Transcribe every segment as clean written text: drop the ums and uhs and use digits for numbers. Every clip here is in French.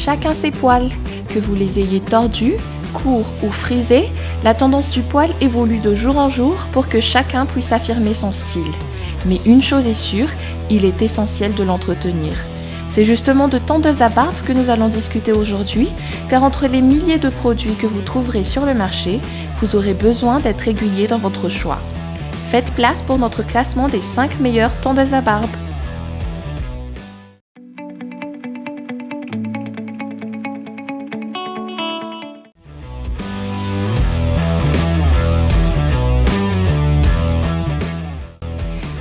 chacun ses poils. Que vous les ayez tordus, courts ou frisés, la tendance du poil évolue de jour en jour pour que chacun puisse affirmer son style. Mais une chose est sûre, il est essentiel de l'entretenir. C'est justement de tondeuse à barbe que nous allons discuter aujourd'hui, car entre les milliers de produits que vous trouverez sur le marché, vous aurez besoin d'être régulier dans votre choix. Faites place pour notre classement des 5 meilleures tondeuses à barbe.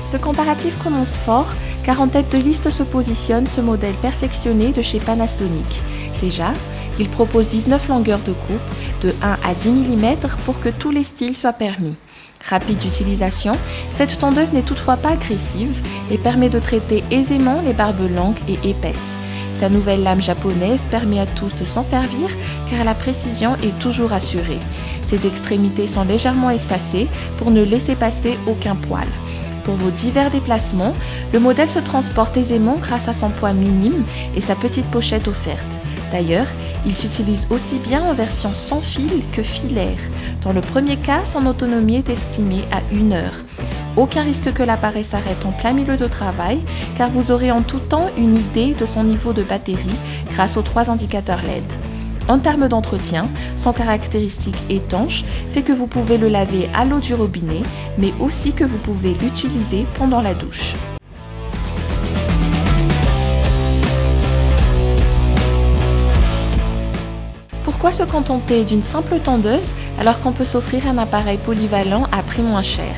Ce comparatif commence fort, car en tête de liste se positionne ce modèle perfectionné de chez Panasonic. Déjà, il propose 19 longueurs de coupe, de 1 à 10 mm pour que tous les styles soient permis. Rapide d'utilisation, cette tondeuse n'est toutefois pas agressive et permet de traiter aisément les barbes longues et épaisses. Sa nouvelle lame japonaise permet à tous de s'en servir car la précision est toujours assurée. Ses extrémités sont légèrement espacées pour ne laisser passer aucun poil. Pour vos divers déplacements, le modèle se transporte aisément grâce à son poids minime et sa petite pochette offerte. D'ailleurs, il s'utilise aussi bien en version sans fil que filaire. Dans le premier cas, son autonomie est estimée à 1 heure. Aucun risque que l'appareil s'arrête en plein milieu de travail, car vous aurez en tout temps une idée de son niveau de batterie grâce aux 3 indicateurs LED. En termes d'entretien, son caractéristique étanche fait que vous pouvez le laver à l'eau du robinet, mais aussi que vous pouvez l'utiliser pendant la douche. Pourquoi se contenter d'une simple tondeuse alors qu'on peut s'offrir un appareil polyvalent à prix moins cher ?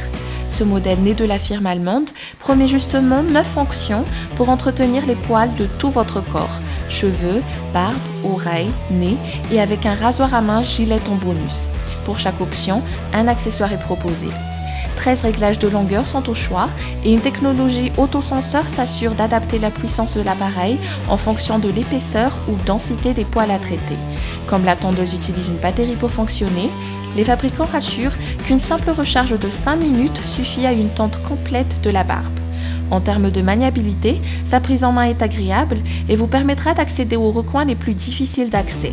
Ce modèle né de la firme allemande promet justement 9 fonctions pour entretenir les poils de tout votre corps, cheveux, barbe, oreilles, nez et avec un rasoir à main Gillette en bonus. Pour chaque option, un accessoire est proposé. 13 réglages de longueur sont au choix et une technologie autosenseur s'assure d'adapter la puissance de l'appareil en fonction de l'épaisseur ou densité des poils à traiter. Comme la tondeuse utilise une batterie pour fonctionner, les fabricants rassurent qu'une simple recharge de 5 minutes suffit à une tonte complète de la barbe. En termes de maniabilité, sa prise en main est agréable et vous permettra d'accéder aux recoins les plus difficiles d'accès.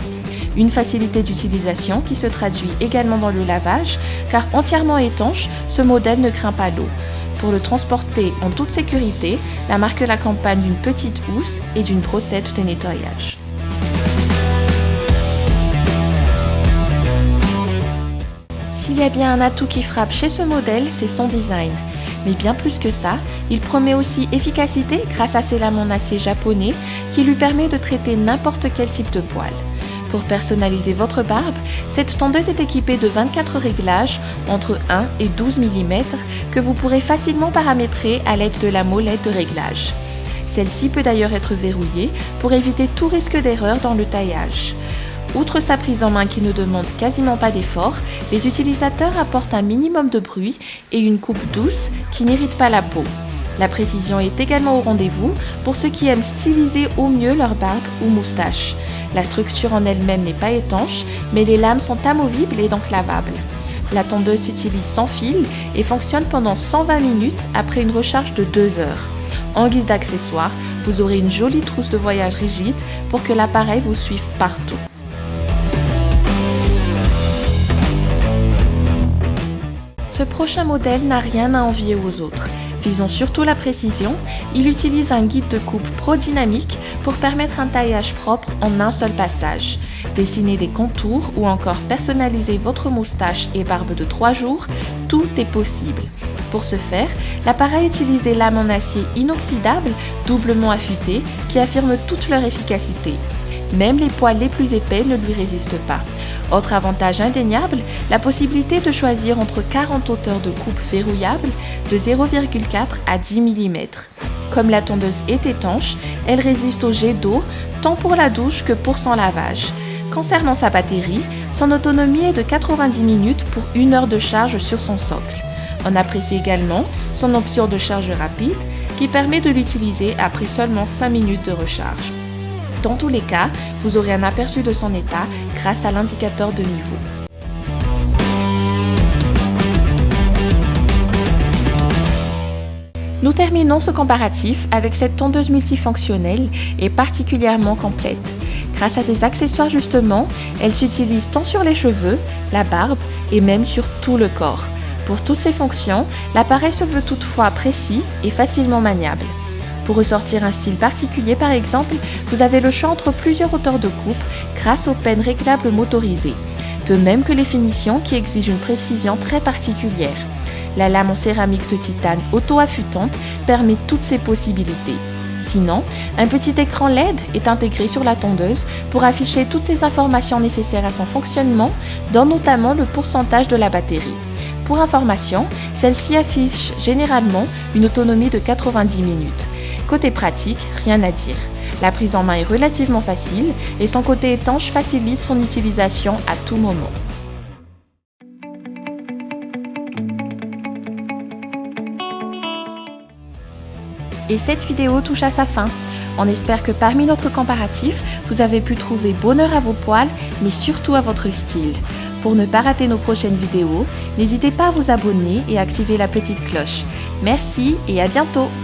Une facilité d'utilisation qui se traduit également dans le lavage, car entièrement étanche, ce modèle ne craint pas l'eau. Pour le transporter en toute sécurité, la marque l'accompagne d'une petite housse et d'une brossette de nettoyage. S'il y a bien un atout qui frappe chez ce modèle, c'est son design. Mais bien plus que ça, il promet aussi efficacité grâce à ses lames en acier japonais qui lui permet de traiter n'importe quel type de poil. Pour personnaliser votre barbe, cette tondeuse est équipée de 24 réglages entre 1 et 12 mm que vous pourrez facilement paramétrer à l'aide de la molette de réglage. Celle-ci peut d'ailleurs être verrouillée pour éviter tout risque d'erreur dans le taillage. Outre sa prise en main qui ne demande quasiment pas d'effort, les utilisateurs apportent un minimum de bruit et une coupe douce qui n'irrite pas la peau. La précision est également au rendez-vous pour ceux qui aiment styliser au mieux leur barbe ou moustache. La structure en elle-même n'est pas étanche, mais les lames sont amovibles et donc lavables. La tondeuse s'utilise sans fil et fonctionne pendant 120 minutes après une recharge de 2 heures. En guise d'accessoire, vous aurez une jolie trousse de voyage rigide pour que l'appareil vous suive partout. Ce prochain modèle n'a rien à envier aux autres. Visons surtout la précision, il utilise un guide de coupe pro-dynamique pour permettre un taillage propre en un seul passage. Dessiner des contours ou encore personnaliser votre moustache et barbe de 3 jours, tout est possible. Pour ce faire, l'appareil utilise des lames en acier inoxydable doublement affûtées qui affirment toute leur efficacité. Même les poils les plus épais ne lui résistent pas. Autre avantage indéniable, la possibilité de choisir entre 40 hauteurs de coupe verrouillables de 0,4 à 10 mm. Comme la tondeuse est étanche, elle résiste aux jets d'eau tant pour la douche que pour son lavage. Concernant sa batterie, son autonomie est de 90 minutes pour 1 heure de charge sur son socle. On apprécie également son option de charge rapide qui permet de l'utiliser après seulement 5 minutes de recharge. Dans tous les cas, vous aurez un aperçu de son état grâce à l'indicateur de niveau. Nous terminons ce comparatif avec cette tondeuse multifonctionnelle et particulièrement complète. Grâce à ses accessoires justement, elle s'utilise tant sur les cheveux, la barbe et même sur tout le corps. Pour toutes ces fonctions, l'appareil se veut toutefois précis et facilement maniable. Pour ressortir un style particulier par exemple, vous avez le choix entre plusieurs hauteurs de coupe grâce aux pennes réglables motorisées, de même que les finitions qui exigent une précision très particulière. La lame en céramique de titane auto-affûtante permet toutes ces possibilités. Sinon, un petit écran LED est intégré sur la tondeuse pour afficher toutes les informations nécessaires à son fonctionnement, dont notamment le pourcentage de la batterie. Pour information, celle-ci affiche généralement une autonomie de 90 minutes. Côté pratique, rien à dire. La prise en main est relativement facile et son côté étanche facilite son utilisation à tout moment. Et cette vidéo touche à sa fin. On espère que parmi notre comparatif, vous avez pu trouver bonheur à vos poils, mais surtout à votre style. Pour ne pas rater nos prochaines vidéos, n'hésitez pas à vous abonner et à activer la petite cloche. Merci et à bientôt!